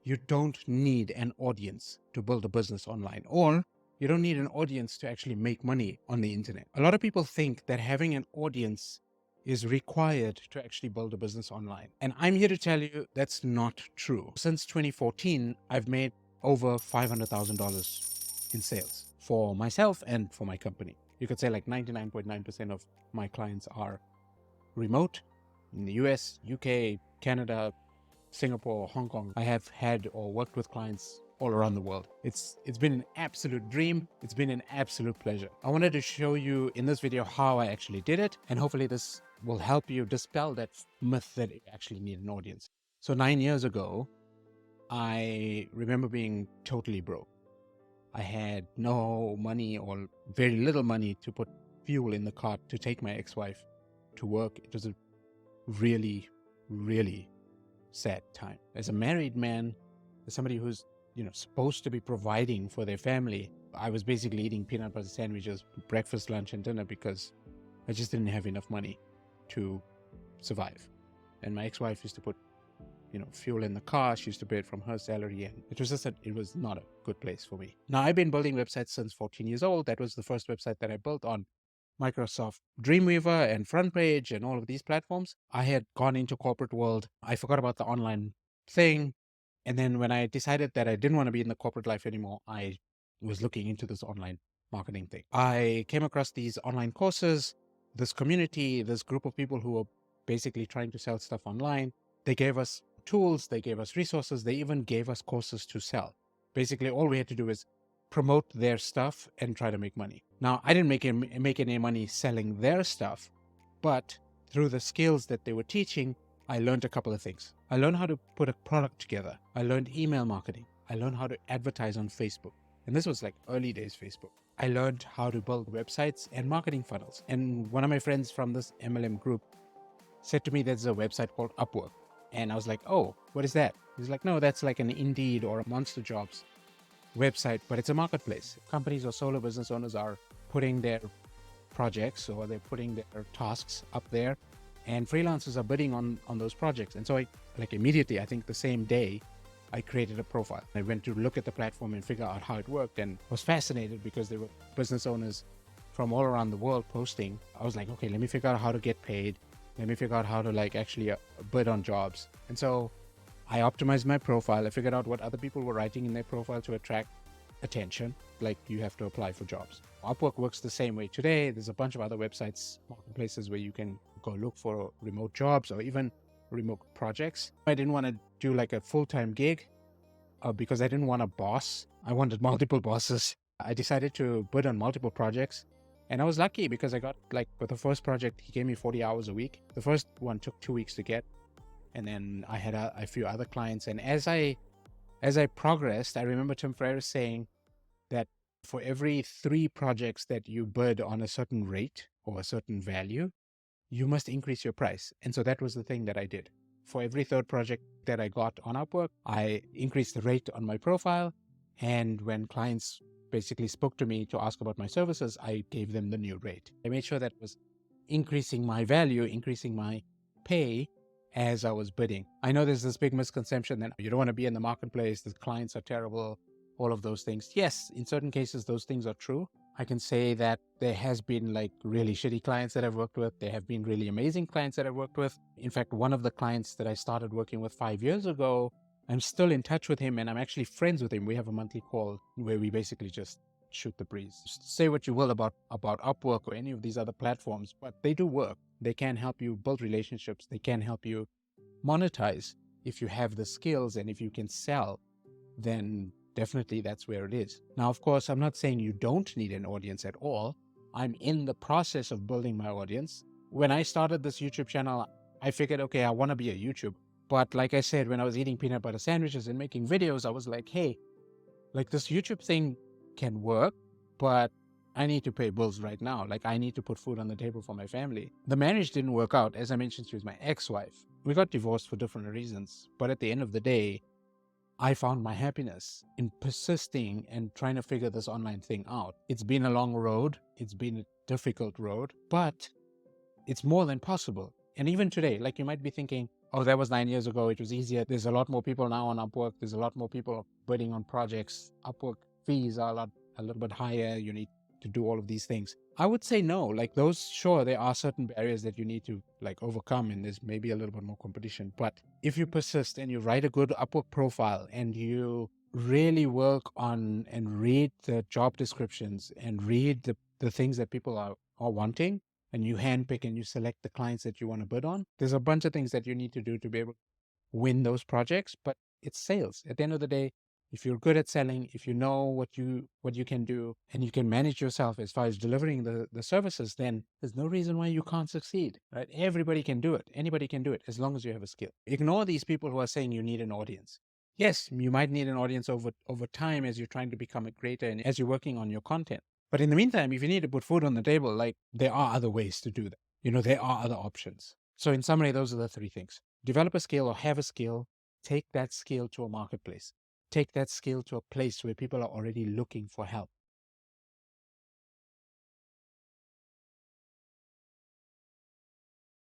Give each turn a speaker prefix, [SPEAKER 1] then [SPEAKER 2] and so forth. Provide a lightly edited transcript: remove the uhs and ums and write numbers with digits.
[SPEAKER 1] you don't need an audience to build a business online, or you don't need an audience to actually make money on the internet. A lot of people think that having an audience is required to actually build a business online. And I'm here to tell you that's not true. Since 2014, I've made over $500,000 in sales for myself and for my company. You could say like 99.9% of my clients are remote in the US, UK, Canada, Singapore, Hong Kong. I have had or worked with clients all around the world. It's been an absolute dream. It's been an absolute pleasure. I wanted to show you in this video how I actually did it, and hopefully this will help you dispel that myth that you actually need an audience. So 9 years ago, I remember being totally broke. I had no money or very little money to put fuel in the car to take my ex-wife to work. It was a really, really sad time. As a married man, as somebody who's supposed to be providing for their family, I was basically eating peanut butter sandwiches breakfast, lunch, and dinner because I just didn't have enough money to survive. And my ex-wife used to put fuel in the car. She used to pay it from her salary, and it was not a good place for me. Now, I've been building websites since 14 years old. That was the first website that I built on Microsoft Dreamweaver and FrontPage and all of these platforms. I had gone into corporate world. I forgot about the online thing. And then when I decided that I didn't want to be in the corporate life anymore, I was looking into this online marketing thing. I came across these online courses, this community, this group of people who were basically trying to sell stuff online. They gave us tools, they gave us resources, they even gave us courses to sell. Basically, all we had to do is promote their stuff and try to make money. Now, I didn't make any money selling their stuff, but through the skills that they were teaching, I learned a couple of things. I learned how to put a product together. I learned email marketing. I learned how to advertise on Facebook. And this was like early days Facebook. I learned how to build websites and marketing funnels. And one of my friends from this MLM group said to me, there's a website called Upwork. And I was like, oh, what is that? He's like, no, that's like an Indeed or a Monster Jobs website, but it's a marketplace. Companies or solo business owners are putting their projects or they're putting their tasks up there, and freelancers are bidding on those projects. And so I immediately, I think the same day, I created a profile. I went to look at the platform and figure out how it worked, and was fascinated because there were business owners from all around the world posting. I was like, okay, let me figure out how to get paid. Let me figure out how to actually bid on jobs. And so I optimized my profile. I figured out what other people were writing in their profile to attract attention, like you have to apply for jobs. Upwork works the same way today. There's a bunch of other websites, marketplaces where you can go look for remote jobs or even remote projects. I didn't want to do like a full-time gig because I didn't want a boss. I wanted multiple bosses. I decided to bid on multiple projects. And I was lucky because I got with the first project, he gave me 40 hours a week. The first one took 2 weeks to get. And then I had a few other clients. And as I progressed, I remember Tim Ferriss saying that for every 3 projects that you bid on a certain rate or a certain value, you must increase your price. And so that was the thing that I did. For every 3rd project that I got on Upwork, I increased the rate on my profile. And when clients basically spoke to me to ask about my services, I gave them the new rate. I made sure that was increasing my value, increasing my pay as I was bidding. I know there's this big misconception that you don't want to be in the marketplace, the clients are terrible, all of those things. Yes, in certain cases, those things are true. I can say that there has been really shitty clients that I've worked with. There have been really amazing clients that I've worked with. In fact, one of the clients that I started working with 5 years ago, I'm still in touch with him and I'm actually friends with him. We have a monthly call where we basically just shoot the breeze. Say what you will about Upwork or any of these other platforms, but they do work. They can help you build relationships. They can help you monetize if you have the skills, and if you can sell, then definitely that's where it is. Now, of course, I'm not saying you don't need an audience at all. I'm in the process of building my audience. When I started this YouTube channel, I figured, okay, I want to be a YouTuber. But like I said, when I was eating peanut butter sandwiches and making videos, I was like, hey, this YouTube thing can work, but I need to pay bills right now. I need to put food on the table for my family. The marriage didn't work out. As I mentioned, she was my ex-wife. We got divorced for different reasons. But at the end of the day, I found my happiness in persisting and trying to figure this online thing out. It's been a long road. It's been a difficult road, but it's more than possible. And even today, you might be thinking, Oh, that was 9 years ago. It was easier. There's a lot more people now on Upwork. There's a lot more people bidding on projects. Upwork fees are a little bit higher. You need to do all of these things. I would say no. Like those, sure, there are certain barriers that you need to like overcome, and there's maybe a little bit more competition. But if you persist and you write a good Upwork profile and you really work on and read the job descriptions and read the things that people are wanting, and you handpick and you select the clients that you want to bid on, there's a bunch of things that you need to do to be able to win those projects. But it's sales. At the end of the day, if you're good at selling, if you know what you can do, and you can manage yourself as far as delivering the services, then there's no reason why you can't succeed, right? Everybody can do it. Anybody can do it as long as you have a skill. Ignore these people who are saying you need an audience. Yes, you might need an audience over time as you're trying to become a creator and as you're working on your content. But in the meantime, if you need to put food on the table, like there are other ways to do that. There are other options. So in summary, those are the three things. Develop a skill or have a skill. Take that skill to a marketplace. Take that skill to a place where people are already looking for help.